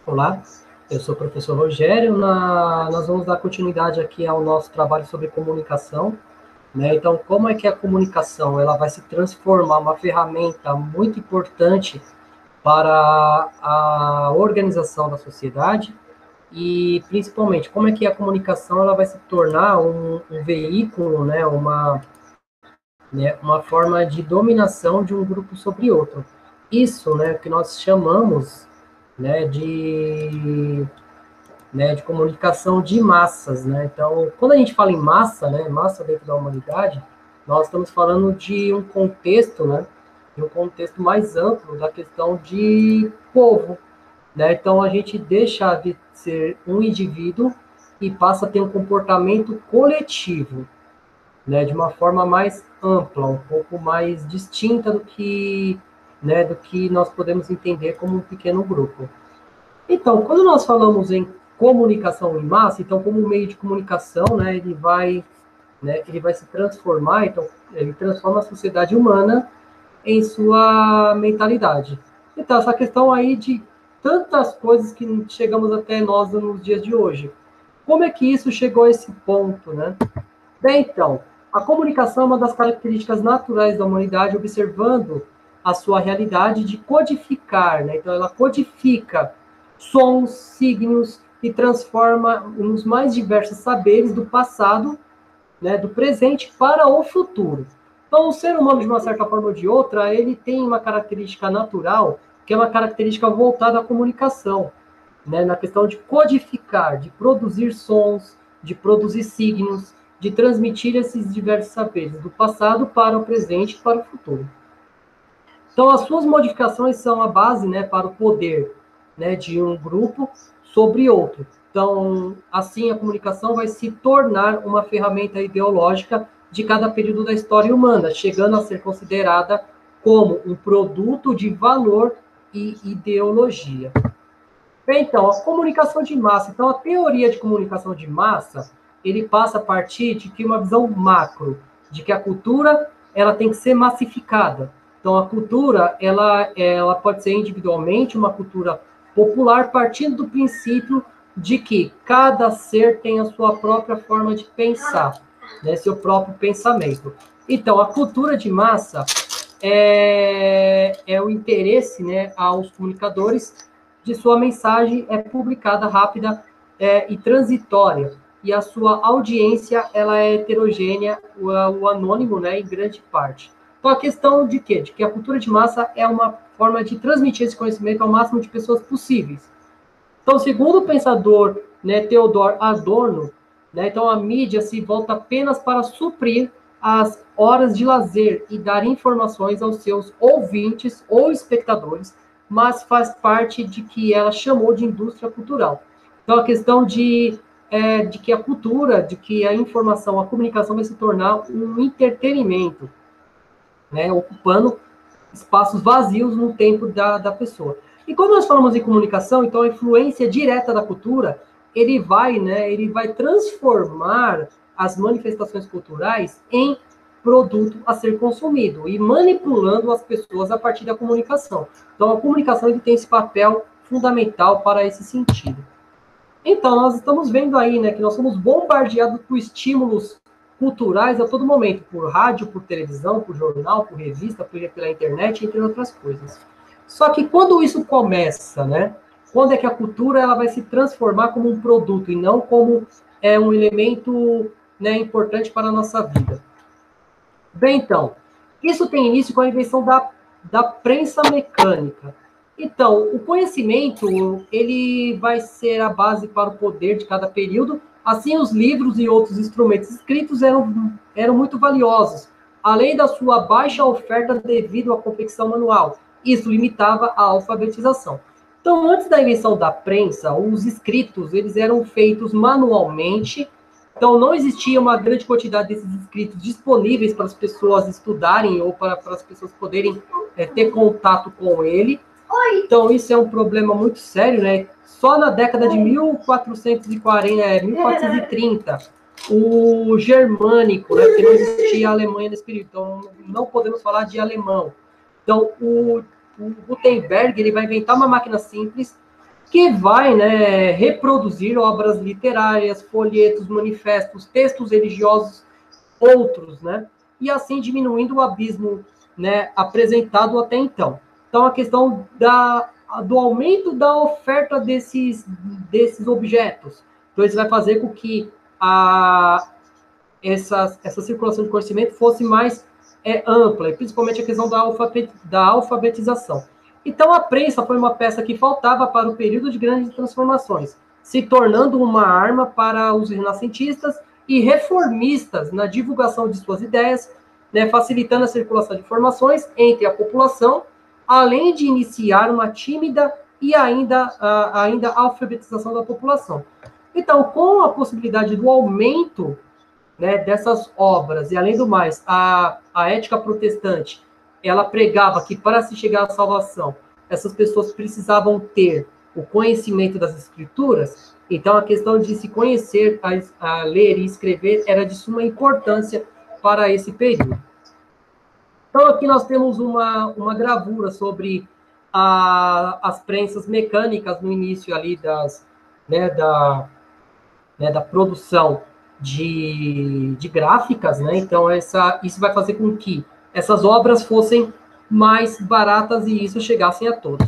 Olá, eu sou o professor Rogério. Nós vamos dar continuidade aqui ao nosso trabalho sobre comunicação, né? Então, como é que a comunicação ela vai se transformar uma ferramenta muito importante para a organização da sociedade e, principalmente, como é que a comunicação ela vai se tornar um veículo, uma forma de dominação de um grupo sobre outro. Isso, né, que nós chamamos, né, de comunicação de massas, né? Então, quando a gente fala em massa, né, massa dentro da humanidade, nós estamos falando de um contexto, né, de um contexto mais amplo da questão de povo, né? Então, a gente deixa de ser um indivíduo e passa a ter um comportamento coletivo, né, de uma forma mais ampla, um pouco mais distinta do que nós podemos entender como um pequeno grupo. Então, quando nós falamos em comunicação em massa, então como meio de comunicação, ele vai se transformar, então ele transforma a sociedade humana em sua mentalidade. Então, essa questão aí de tantas coisas que chegamos até nós nos dias de hoje. Como é que isso chegou a esse ponto, né? Bem, então, a comunicação é uma das características naturais da humanidade, observando a sua realidade de codificar, né? Então, ela codifica sons, signos e transforma nos mais diversos saberes do passado, né, do presente para o futuro. Então, o ser humano, de uma certa forma ou de outra, ele tem uma característica natural, que é uma característica voltada à comunicação, né, na questão de codificar, de produzir sons, de produzir signos, de transmitir esses diversos saberes do passado para o presente e para o futuro. Então, as suas modificações são a base, né, para o poder, né, de um grupo sobre outro. Então, assim, a comunicação vai se tornar uma ferramenta ideológica de cada período da história humana, chegando a ser considerada como um produto de valor e ideologia. Bem, então, a comunicação de massa. Então, a teoria de comunicação de massa, ele passa a partir de que uma visão macro, de que a cultura ela tem que ser massificada. Então, a cultura ela pode ser individualmente uma cultura popular, partindo do princípio de que cada ser tem a sua própria forma de pensar, né, seu próprio pensamento. Então, a cultura de massa é o interesse, né, aos comunicadores de sua mensagem é publicada rápida e transitória, e a sua audiência ela é heterogênea, o anônimo, né, em grande parte. Então, a questão de quê? De que a cultura de massa é uma forma de transmitir esse conhecimento ao máximo de pessoas possíveis. Então, segundo o pensador, né, Theodor Adorno, né, então a mídia se volta apenas para suprir as horas de lazer e dar informações aos seus ouvintes ou espectadores, mas faz parte de que ela chamou de indústria cultural. Então, a questão de que a cultura, de que a informação, a comunicação vai se tornar um entretenimento, né, ocupando espaços vazios no tempo da pessoa. E quando nós falamos em comunicação, então a influência direta da cultura, ele vai transformar as manifestações culturais em produto a ser consumido e manipulando as pessoas a partir da comunicação. Então a comunicação ele tem esse papel fundamental para esse sentido. Então, nós estamos vendo aí, né, que nós somos bombardeados por estímulos culturais a todo momento, por rádio, por televisão, por jornal, por revista, pela internet, entre outras coisas. Só que quando isso começa, né, quando é que a cultura ela vai se transformar como um produto e não como um elemento, né, importante para a nossa vida? Bem, então, isso tem início com a invenção da prensa mecânica. Então, o conhecimento, ele vai ser a base para o poder de cada período, assim os livros e outros instrumentos escritos eram muito valiosos, além da sua baixa oferta devido à confecção manual. Isso limitava a alfabetização. Então, antes da invenção da prensa, os escritos, eles eram feitos manualmente. Então, não existia uma grande quantidade desses escritos disponíveis para as pessoas estudarem ou para as pessoas poderem ter contato com ele. Então, isso é um problema muito sério, né? Só na década de 1440, 1430, o germânico, né? Porque não existia a Alemanha nesse período, então não podemos falar de alemão. Então, o Gutenberg ele vai inventar uma máquina simples que vai, né, reproduzir obras literárias, folhetos, manifestos, textos religiosos, outros, né, e assim diminuindo o abismo, né, apresentado até então. Então, a questão do aumento da oferta desses objetos. Então, isso vai fazer com que essa circulação de conhecimento fosse mais ampla, e principalmente a questão da alfabetização. Então, a prensa foi uma peça que faltava para o período de grandes transformações, se tornando uma arma para os renascentistas e reformistas na divulgação de suas ideias, né, facilitando a circulação de informações entre a população, além de iniciar uma tímida e ainda alfabetização da população. Então, com a possibilidade do aumento, né, dessas obras, e além do mais, a ética protestante, ela pregava que para se chegar à salvação, essas pessoas precisavam ter o conhecimento das escrituras, então a questão de se conhecer, a ler e escrever era de suma importância para esse período. Então aqui nós temos uma gravura sobre as prensas mecânicas no início ali da produção de gráficas, né? Então, isso vai fazer com que essas obras fossem mais baratas e isso chegassem a todos.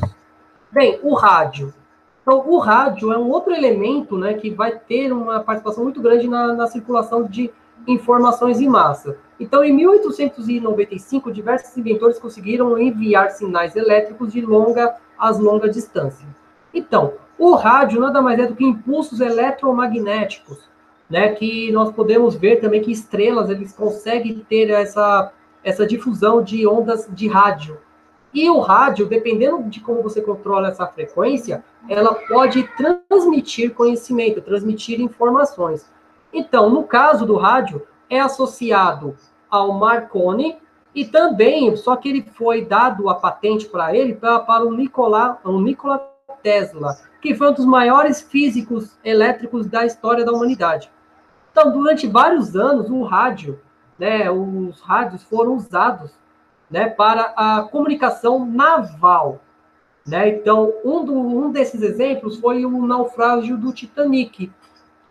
Bem, o rádio. Então, o rádio é um outro elemento, né, que vai ter uma participação muito grande na circulação de informações em massa. Então, em 1895, diversos inventores conseguiram enviar sinais elétricos de longa distância. Então, o rádio nada mais é do que impulsos eletromagnéticos, né, que nós podemos ver também que estrelas eles conseguem ter essa difusão de ondas de rádio. E o rádio, dependendo de como você controla essa frequência, ela pode transmitir conhecimento, transmitir informações. Então, no caso do rádio, é associado ao Marconi e também, só que ele foi dado a patente para ele para o Nikola Tesla, que foi um dos maiores físicos elétricos da história da humanidade. Então, durante vários anos, o rádio, né, os rádios foram usados, né, para a comunicação naval. Né? Então, um desses exemplos foi o naufrágio do Titanic.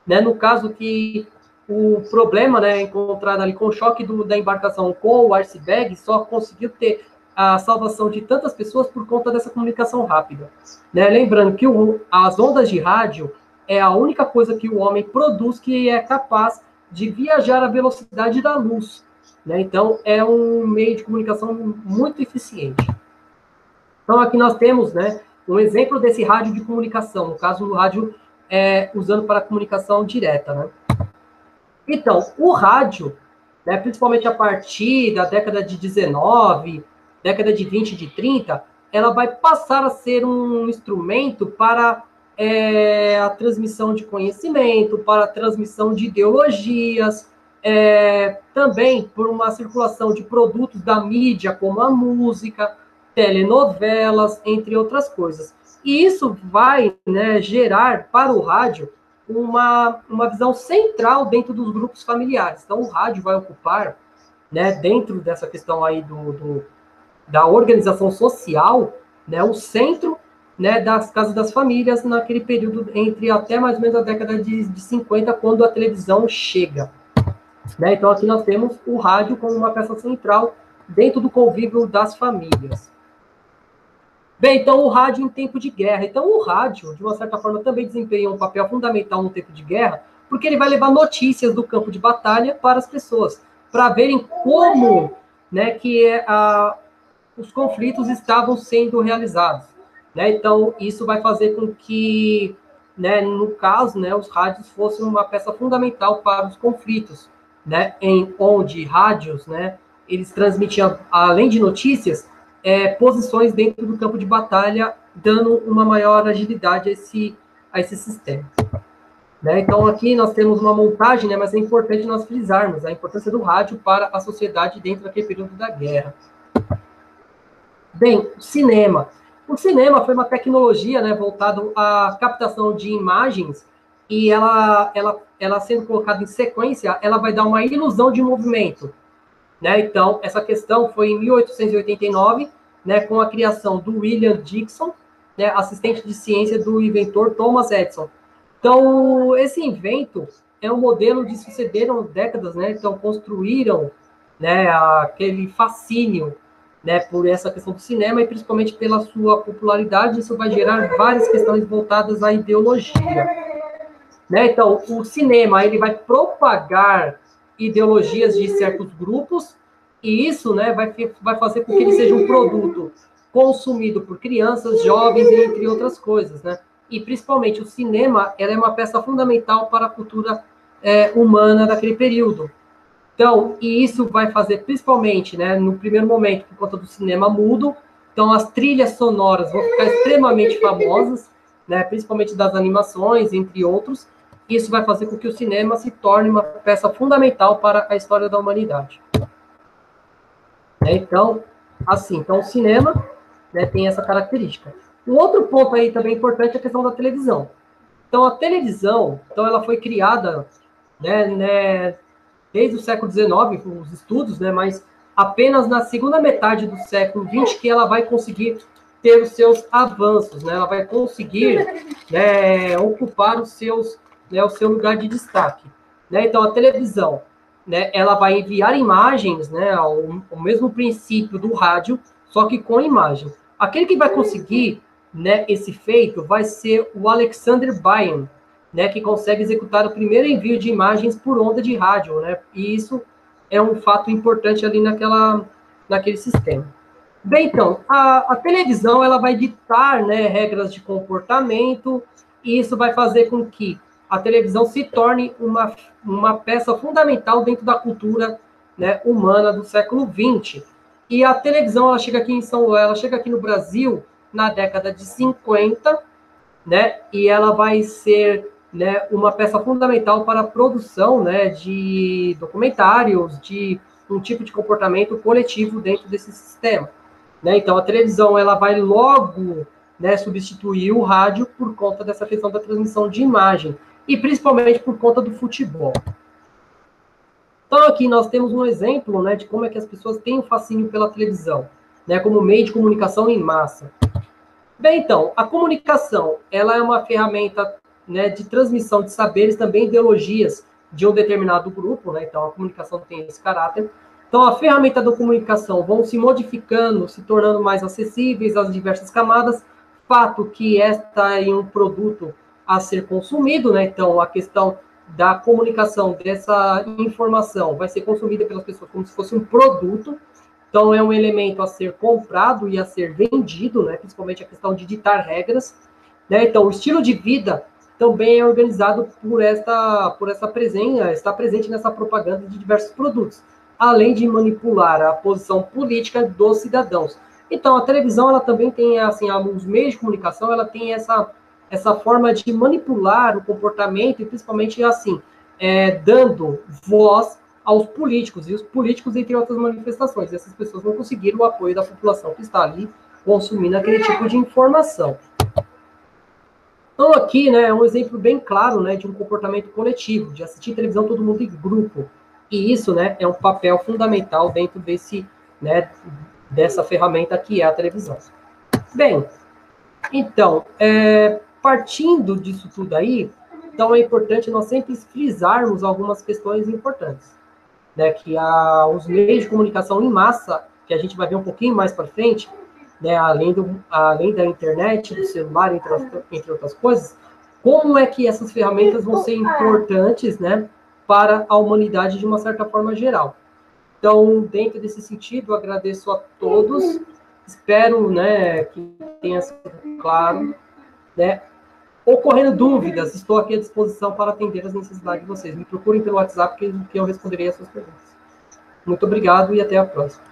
Né? No caso que o problema, né, encontrado ali com o choque da embarcação com o iceberg, só conseguiu ter a salvação de tantas pessoas por conta dessa comunicação rápida. Né? Lembrando que as ondas de rádio é a única coisa que o homem produz que é capaz de viajar à velocidade da luz. Né? Então, é um meio de comunicação muito eficiente. Então, aqui nós temos, né, um exemplo desse rádio de comunicação, no caso, o rádio usando para comunicação direta. Né? Então, o rádio, né, principalmente a partir da década de 19, década de 20, de 30, ela vai passar a ser um instrumento para a transmissão de conhecimento, para a transmissão de ideologias, também por uma circulação de produtos da mídia, como a música, telenovelas, entre outras coisas. E isso vai, né, gerar para o rádio uma visão central dentro dos grupos familiares. Então, o rádio vai ocupar, né, dentro dessa questão aí da organização social, né, o centro, né, das casas das famílias naquele período entre até mais ou menos a década de 50, quando a televisão chega. Né? Então, aqui nós temos o rádio como uma peça central dentro do convívio das famílias. Bem, então, o rádio em tempo de guerra. Então, o rádio, de uma certa forma, também desempenha um papel fundamental no tempo de guerra, porque ele vai levar notícias do campo de batalha para as pessoas, para verem como, né, que os conflitos estavam sendo realizados. Né? Então, isso vai fazer com que, né, no caso, né, os rádios fossem uma peça fundamental para os conflitos, né, onde rádios, né, eles transmitiam, além de notícias, posições dentro do campo de batalha, dando uma maior agilidade a esse sistema. Né? Então, aqui nós temos uma montagem, né, mas é importante nós frisarmos a importância do rádio para a sociedade dentro daquele período da guerra. Bem, cinema. O cinema foi uma tecnologia, né, voltada à captação de imagens, e ela sendo colocada em sequência, ela vai dar uma ilusão de movimento. Né? Então, essa questão foi em 1889, né, com a criação do William Dixon, né, assistente de ciência do inventor Thomas Edison. Então, esse invento é um modelo de sucederam décadas, né? Então, construíram, né, aquele fascínio, né, por essa questão do cinema e principalmente pela sua popularidade. Isso vai gerar várias questões voltadas à ideologia, né? Então, o cinema ele vai propagar ideologias de certos grupos e isso, né, vai fazer com que ele seja um produto consumido por crianças, jovens, entre outras coisas, né? E principalmente o cinema, ela é uma peça fundamental para a cultura humana daquele período. Então, e isso vai fazer principalmente, né, no primeiro momento, por conta do cinema mudo. Então, as trilhas sonoras vão ficar extremamente famosas, né, principalmente das animações, entre outros. Isso vai fazer com que o cinema se torne uma peça fundamental para a história da humanidade. Então, assim, então o cinema, né, tem essa característica. Um outro ponto aí também importante é a questão da televisão. Então, a televisão, então ela foi criada, né, desde o século XIX, os estudos, né, mas apenas na segunda metade do século XX que ela vai conseguir ter os seus avanços, né, ela vai conseguir, né, ocupar os seus, né, o seu lugar de destaque. Né? Então, a televisão, né, ela vai enviar imagens, né, ao mesmo princípio do rádio, só que com imagem. Aquele que vai conseguir, né, esse feito vai ser o Alexander Bain, né, que consegue executar o primeiro envio de imagens por onda de rádio, né, e isso é um fato importante ali naquele sistema. Bem, então, a televisão ela vai ditar, né, regras de comportamento, e isso vai fazer com que a televisão se torne uma peça fundamental dentro da cultura, né, humana do século XX. E a televisão ela chega aqui ela chega aqui no Brasil na década de 50, né, e ela vai ser, né, uma peça fundamental para a produção, né, de documentários, de um tipo de comportamento coletivo dentro desse sistema. Né? Então, a televisão ela vai logo, né, substituir o rádio por conta dessa questão da transmissão de imagem, e principalmente por conta do futebol. Então, aqui nós temos um exemplo, né, de como é que as pessoas têm um fascínio pela televisão, né, como meio de comunicação em massa. Bem, então, a comunicação, ela é uma ferramenta, né, de transmissão de saberes, também ideologias de um determinado grupo, né, então a comunicação tem esse caráter. Então, a ferramenta da comunicação vão se modificando, se tornando mais acessíveis às diversas camadas, fato que esta é um produto a ser consumido, né, então a questão da comunicação dessa informação vai ser consumida pelas pessoas como se fosse um produto. Então, é um elemento a ser comprado e a ser vendido, né? Principalmente a questão de ditar regras. Né? Então, o estilo de vida também é organizado por essa presença, está presente nessa propaganda de diversos produtos, além de manipular a posição política dos cidadãos. Então, a televisão, ela também tem, assim, os meios de comunicação, ela tem essa forma de manipular o comportamento e, principalmente, assim, dando voz aos políticos, e os políticos, entre outras manifestações. Essas pessoas não conseguiram o apoio da população que está ali consumindo aquele tipo de informação. Então, aqui, né, é um exemplo bem claro, né, de um comportamento coletivo, de assistir televisão todo mundo em grupo. E isso, né, é um papel fundamental dentro dessa ferramenta que é a televisão. Bem, então, partindo disso tudo aí, então é importante nós sempre frisarmos algumas questões importantes. Né, que os meios de comunicação em massa, que a gente vai ver um pouquinho mais para frente, né, além da internet, do celular, entre outras coisas, como é que essas ferramentas vão ser importantes, né, para a humanidade de uma certa forma geral. Então, dentro desse sentido, eu agradeço a todos, espero, né, que tenha sido claro, né. Ocorrendo dúvidas, estou aqui à disposição para atender as necessidades de vocês. Me procurem pelo WhatsApp que eu responderei as suas perguntas. Muito obrigado e até a próxima.